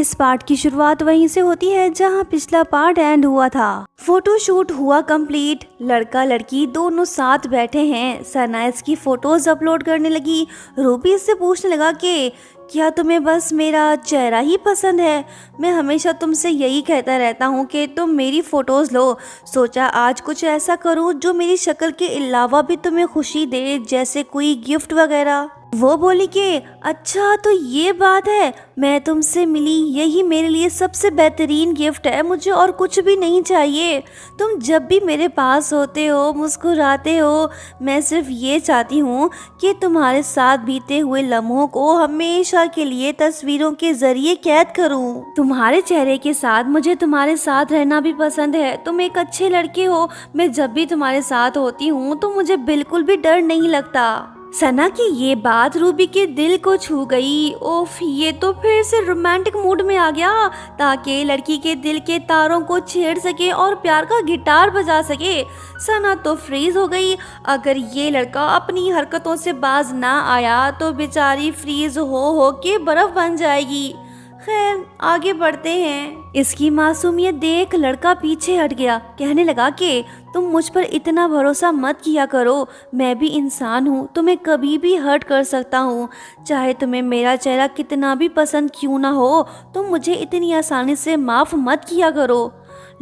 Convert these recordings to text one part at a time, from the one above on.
इस पार्ट की शुरुआत वहीं से होती है जहां पिछला पार्ट एंड हुआ था। फोटोशूट हुआ कंप्लीट, लड़का लड़की दोनों साथ बैठे हैं। सना इसकी फोटोज अपलोड करने लगी। रूबी इससे पूछने लगा कि क्या तुम्हें बस मेरा चेहरा ही पसंद है? मैं हमेशा तुमसे यही कहता रहता हूँ कि तुम मेरी फ़ोटोज़ लो। सोचा आज कुछ ऐसा करूँ जो मेरी शक्ल के अलावा भी तुम्हें खुशी दे, जैसे कोई गिफ्ट वगैरह। वो बोली कि अच्छा तो ये बात है, मैं तुमसे मिली, यही मेरे लिए सबसे बेहतरीन गिफ्ट है, मुझे और कुछ भी नहीं चाहिए। तुम जब भी मेरे पास होते हो, मुस्कुराते हो, मैं सिर्फ ये चाहती हूँ कि तुम्हारे साथ बीते हुए लम्हों को हमेशा के लिए तस्वीरों के जरिए कैद करूँ। तुम्हारे चेहरे के साथ मुझे तुम्हारे साथ रहना भी पसंद है। तुम एक अच्छे लड़के हो। मैं जब भी तुम्हारे साथ होती हूँ तो मुझे बिल्कुल भी डर नहीं लगता। सना की ये बात रूबी के दिल को छू गई। ओफ, ये तो फिर से रोमांटिक मूड में आ गया ताकि लड़की के दिल के तारों को छेड़ सके और प्यार का गिटार बजा सके। सना तो फ्रीज हो गई। अगर ये लड़का अपनी हरकतों से बाज ना आया तो बेचारी फ्रीज हो के बर्फ बन जाएगी। खैर आगे बढ़ते हैं। इसकी मासूमियत देख लड़का पीछे हट गया। कहने लगा कि तुम मुझ पर इतना भरोसा मत किया करो, मैं भी इंसान हूँ, तुम्हें कभी भी हर्ट कर सकता हूँ। चाहे तुम्हें मेरा चेहरा कितना भी पसंद क्यों ना हो, तुम मुझे इतनी आसानी से माफ़ मत किया करो।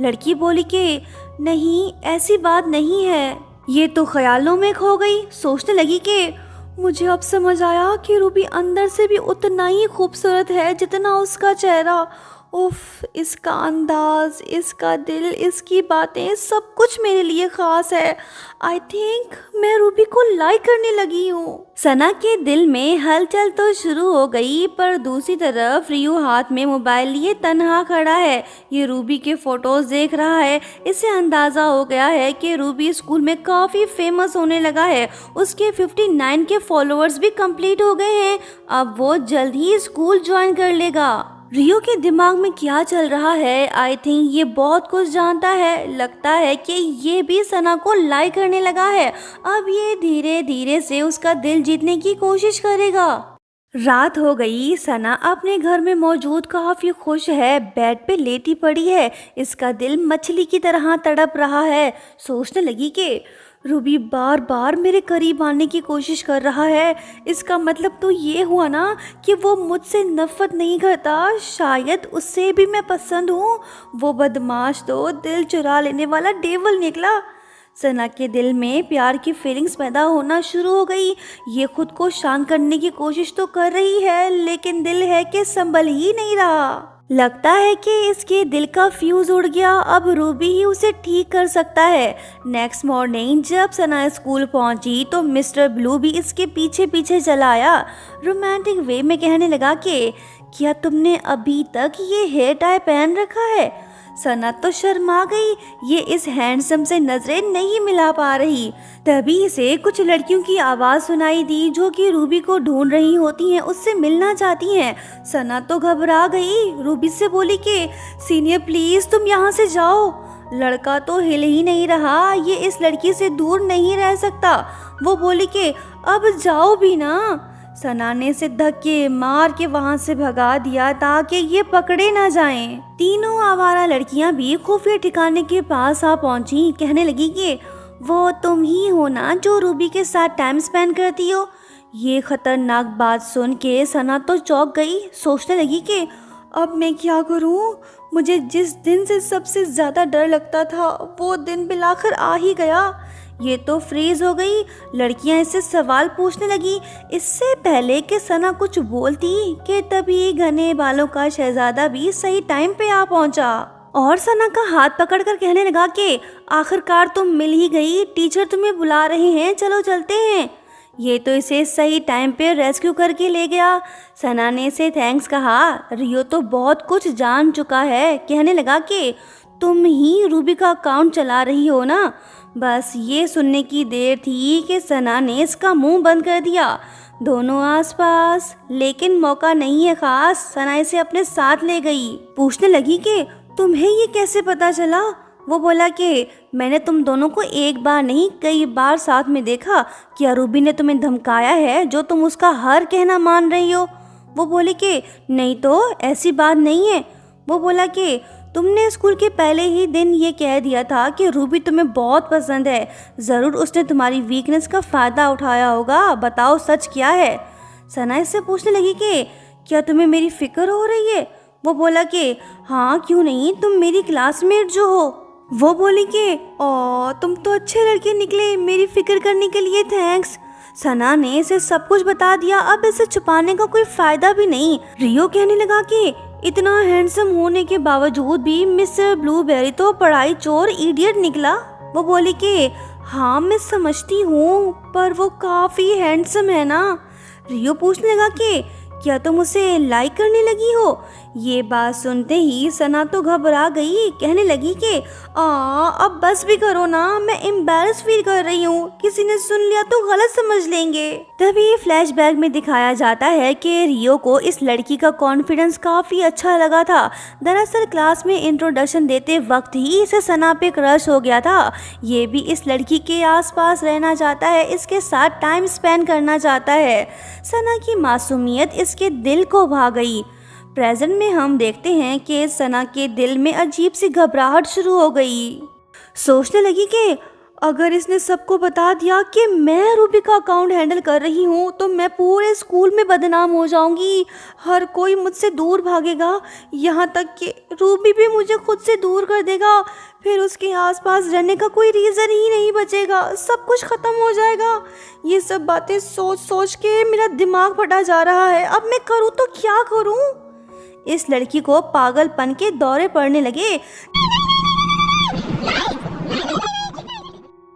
लड़की बोली कि नहीं, ऐसी बात नहीं है। ये तो ख्यालों में खो गई। सोचने लगी कि मुझे अब समझ आया कि रूबी अंदर से भी उतना ही खूबसूरत है जितना उसका चेहरा। उफ, इसका अंदाज, इसका दिल, इसकी बातें, सब कुछ मेरे लिए खास है। आई थिंक मैं रूबी को लाइक करने लगी हूँ। सना के दिल में हलचल तो शुरू हो गई, पर दूसरी तरफ रियो हाथ में मोबाइल लिए तन्हा खड़ा है। ये रूबी के फोटोज देख रहा है। इसे अंदाजा हो गया है कि रूबी स्कूल में काफ़ी फेमस होने लगा है। उसके 59 के फॉलोअर्स भी कंप्लीट हो गए हैं। अब वो जल्द ही स्कूल ज्वाइन कर लेगा। रियो के दिमाग में क्या चल रहा है? आई थिंक ये बहुत कुछ जानता है। लगता है कि ये भी सना को लाइक करने लगा है। अब ये धीरे धीरे से उसका दिल जीतने की कोशिश करेगा। रात हो गई। सना अपने घर में मौजूद काफी खुश है। बेड पे लेटी पड़ी है। इसका दिल मछली की तरह तड़प रहा है। सोचने लगी कि रूबी बार बार मेरे करीब आने की कोशिश कर रहा है। इसका मतलब तो ये हुआ ना कि वो मुझसे नफरत नहीं करता, शायद उससे भी मैं पसंद हूँ। वो बदमाश तो दिल चुरा लेने वाला डेविल निकला। सना के दिल में प्यार की फीलिंग्स पैदा होना शुरू हो गई। ये खुद को शांत करने की कोशिश तो कर रही है, लेकिन दिल है कि संभल ही नहीं रहा। लगता है कि इसके दिल का फ्यूज उड़ गया। अब रूबी ही उसे ठीक कर सकता है। नेक्स्ट मॉर्निंग जब सना स्कूल पहुंची तो मिस्टर ब्लू भी इसके पीछे पीछे चला आया। रोमांटिक वे में कहने लगा कि क्या तुमने अभी तक ये हेयर टाई पहन रखा है? सना तो शर्मा गई। ये इस हैंडसम से नजरें नहीं मिला पा रही। तभी से कुछ लड़कियों की आवाज़ सुनाई दी जो कि रूबी को ढूंढ रही होती हैं, उससे मिलना चाहती हैं। सना तो घबरा गई। रूबी से बोली कि सीनियर प्लीज़ तुम यहाँ से जाओ। लड़का तो हिल ही नहीं रहा। ये इस लड़की से दूर नहीं रह सकता। वो बोली कि अब जाओ भी ना। सना ने इसे धक्के मार के वहां से भगा दिया ताकि ये पकड़े ना जाएं। तीनों आवारा लड़कियां भी खुफिया ठिकाने के पास आ पहुंची। कहने लगी कि वो तुम ही हो ना जो रूबी के साथ टाइम स्पेंड करती हो। ये खतरनाक बात सुन के सना तो चौंक गई। सोचने लगी कि अब मैं क्या करूं? मुझे जिस दिन से सबसे ज़्यादा डर लगता था वो दिन बिलाखिर आ ही गया। ये तो फ्रीज हो गई। लड़कियां इससे सवाल पूछने लगी। इससे पहले कि सना कुछ बोलती कि तभी घने बालों का शहजादा भी सही टाइम पे आ पहुंचा और सना का हाथ पकड़कर कहने लगा कि आखिरकार तुम मिल ही गई, टीचर तुम्हें बुला रहे हैं, चलो चलते हैं। ये तो इसे सही टाइम पे रेस्क्यू करके ले गया। सना ने इसे थैंक्स कहा। रियो तो बहुत कुछ जान चुका है। कहने लगा कि तुम ही रूबी का अकाउंट चला रही हो ना। बस ये सुनने की देर थी कि सना ने इसका मुंह बंद कर दिया। दोनों आसपास, लेकिन मौका नहीं है खास। सना इसे अपने साथ ले गई। पूछने लगी कि तुम्हें ये कैसे पता चला? वो बोला कि मैंने तुम दोनों को एक बार नहीं कई बार साथ में देखा। क्या रूबी ने तुम्हें धमकाया है जो तुम उसका हर कहना मान रही हो? वो बोली कि नहीं तो ऐसी बात नहीं है। वो बोला कि तुमने स्कूल के पहले ही दिन ये कह दिया था कि रूबी तुम्हें बहुत पसंद है, ज़रूर उसने तुम्हारी वीकनेस का फ़ायदा उठाया होगा, बताओ सच क्या है। सना इससे पूछने लगी कि क्या तुम्हें मेरी फ़िक्र हो रही है। वो बोला कि हाँ क्यों नहीं, तुम मेरी क्लासमेट जो हो। वो बोली कि ओ तुम तो अच्छे लड़के निकले, मेरी फ़िक्र करने के लिए थैंक्स। सना ने इसे सब कुछ बता दिया, अब इसे छुपाने का कोई फ़ायदा भी नहीं। रियो कहने लगा कि इतना हैंडसम होने के बावजूद भी मिस्टर ब्लूबेरी तो पढ़ाई चोर इडियट निकला। वो बोली कि हाँ मैं समझती हूँ, पर वो काफ़ी हैंडसम है ना। रियो पूछने लगा कि क्या तुम उसे लाइक करने लगी हो। ये बात सुनते ही सना तो घबरा गई, कहने लगी कि अब बस भी करो ना, मैं एम्बैरस फील कर रही हूँ, किसी ने सुन लिया तो गलत समझ लेंगे। तभी फ्लैशबैक में दिखाया जाता है कि रियो को इस लड़की का कॉन्फिडेंस काफी अच्छा लगा था। दरअसल क्लास में इंट्रोडक्शन देते वक्त ही इसे सना पे क्रश हो गया था। ये भी इस लड़की के आसपास रहना चाहता है, इसके साथ टाइम स्पेंड करना चाहता है। सना की मासूमियत इसके दिल को भा गई। प्रेजेंट में हम देखते हैं कि सना के दिल में अजीब सी घबराहट शुरू हो गई। सोचने लगी कि अगर इसने सबको बता दिया कि मैं रूबी का अकाउंट हैंडल कर रही हूँ तो मैं पूरे स्कूल में बदनाम हो जाऊंगी, हर कोई मुझसे दूर भागेगा, यहाँ तक कि रूबी भी मुझे खुद से दूर कर देगा, फिर उसके आसपास रहने का कोई रीज़न ही नहीं बचेगा, सब कुछ ख़त्म हो जाएगा। ये सब बातें सोच सोच के मेरा दिमाग फटा जा रहा है, अब मैं करूँ तो क्या करूँ। इस लड़की को पागलपन के दौरे पड़ने लगे।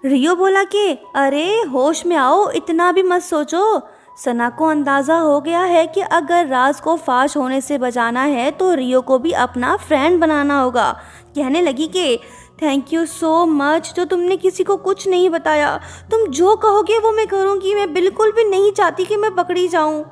रियो बोला कि अरे होश में आओ, इतना भी मत सोचो। सना को अंदाज़ा हो गया है कि अगर राज को फाश होने से बचाना है तो रियो को भी अपना फ्रेंड बनाना होगा। कहने लगी कि थैंक यू सो मच, जो तुमने किसी को कुछ नहीं बताया, तुम जो कहोगे वो मैं करूँगी, मैं बिल्कुल भी नहीं चाहती कि मैं पकड़ी जाऊँ।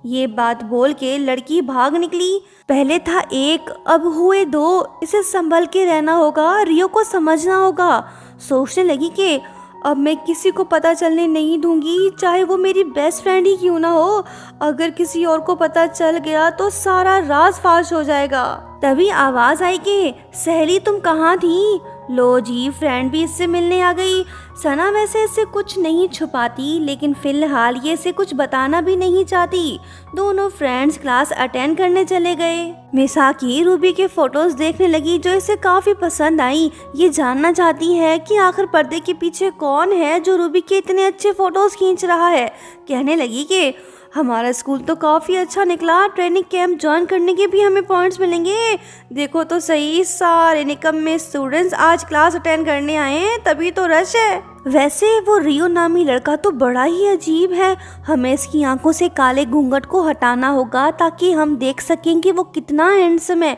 ये बात बोल के लड़की भाग निकली। पहले था एक, अब हुए दो, इसे संभल के रहना होगा, रियो को समझना होगा। सोचने लगी कि अब मैं किसी को पता चलने नहीं दूंगी, चाहे वो मेरी बेस्ट फ्रेंड ही क्यों ना हो। अगर किसी और को पता चल गया तो सारा राज फाश हो जाएगा। तभी आवाज आई कि सहेली तुम कहाँ थी। लो जी, फ्रेंड भी इससे मिलने आ गई। सना वैसे इससे कुछ नहीं छुपाती, लेकिन फिलहाल ये इसे कुछ बताना भी नहीं चाहती। दोनों फ्रेंड्स क्लास अटेंड करने चले गए। मिसाकी रूबी के फोटोज देखने लगी जो इसे काफी पसंद आई। ये जानना चाहती है कि आखिर पर्दे के पीछे कौन है जो रूबी के इतने अच्छे फोटोज खींच रहा है। कहने लगी कि हमारा स्कूल तो काफ़ी अच्छा निकला, ट्रेनिंग कैंप ज्वाइन करने के भी हमें पॉइंट्स मिलेंगे। देखो तो सही, सारे निकम्मे स्टूडेंट्स आज क्लास अटेंड करने आए हैं, तभी तो रश है। वैसे वो रियो नामी लड़का तो बड़ा ही अजीब है, हमें इसकी आंखों से काले घूंघट को हटाना होगा ताकि हम देख सकें कि वो कितना हैंडसम है।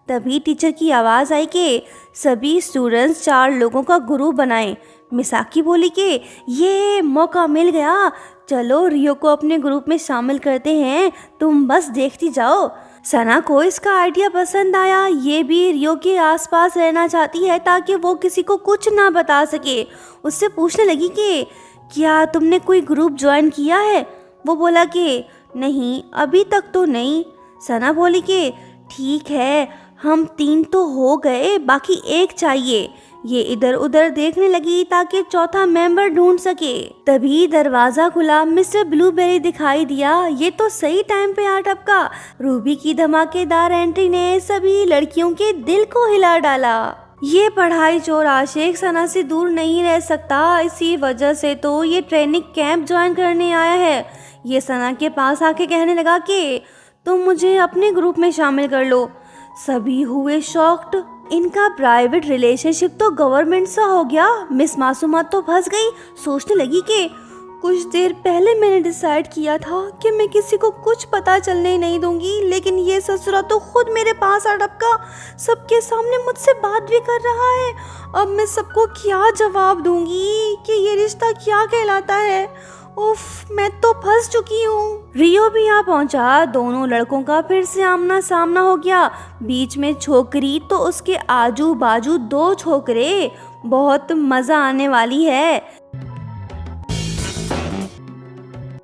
तभी टीचर की आवाज़ आई कि सभी स्टूडेंट्स 4 लोगों का ग्रुप बनाएं। मिसाकी बोली कि ये मौका मिल गया, चलो रियो को अपने ग्रुप में शामिल करते हैं, तुम बस देखती जाओ। सना को इसका आइडिया पसंद आया, ये भी रियो के आसपास रहना चाहती है ताकि वो किसी को कुछ ना बता सके। उससे पूछने लगी कि क्या तुमने कोई ग्रुप ज्वाइन किया है। वो बोला कि नहीं, अभी तक तो नहीं। सना बोली कि ठीक है, हम 3 तो हो गए, बाकी 1 चाहिए। ये इधर उधर देखने लगी ताकि चौथा मेंबर ढूंढ सके। तभी दरवाजा खुला, मिस्टर ब्लूबेरी दिखाई दिया। ये तो सही टाइम पे आ टपका। रूबी की धमाकेदार एंट्री ने सभी लड़कियों के दिल को हिला डाला। ये पढ़ाई चोर आशिक सना से दूर नहीं रह सकता, इसी वजह से तो ये ट्रेनिंग कैंप ज्वाइन करने आया है। ये सना के पास आके कहने लगा कि तुम मुझे अपने ग्रुप में शामिल कर लो। सभी हुए शॉक्ड, इनका प्राइवेट रिलेशनशिप तो गवर्नमेंट सा हो गया। मिस मासूमा तो फंस गई। सोचने लगी कि कुछ देर पहले मैंने डिसाइड किया था कि मैं किसी को कुछ पता चलने नहीं दूंगी, लेकिन ये ससुरा तो खुद मेरे पास आ टपका, सबके सामने मुझसे बात भी कर रहा है। अब मैं सबको क्या जवाब दूंगी कि ये रिश्ता क्या कहलाता है। उफ, मैं तो फंस चुकी हूँ। रियो भी यहाँ पहुँचा। दोनों लड़कों का फिर से आमना सामना हो गया। बीच में छोकरी तो उसके आजू बाजू 2 छोकरे। बहुत मजा आने वाली है।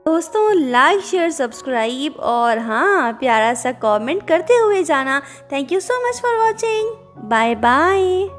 दोस्तों लाइक शेयर सब्सक्राइब और हाँ प्यारा सा कमेंट करते हुए जाना। Thank you so much for watching. Bye bye.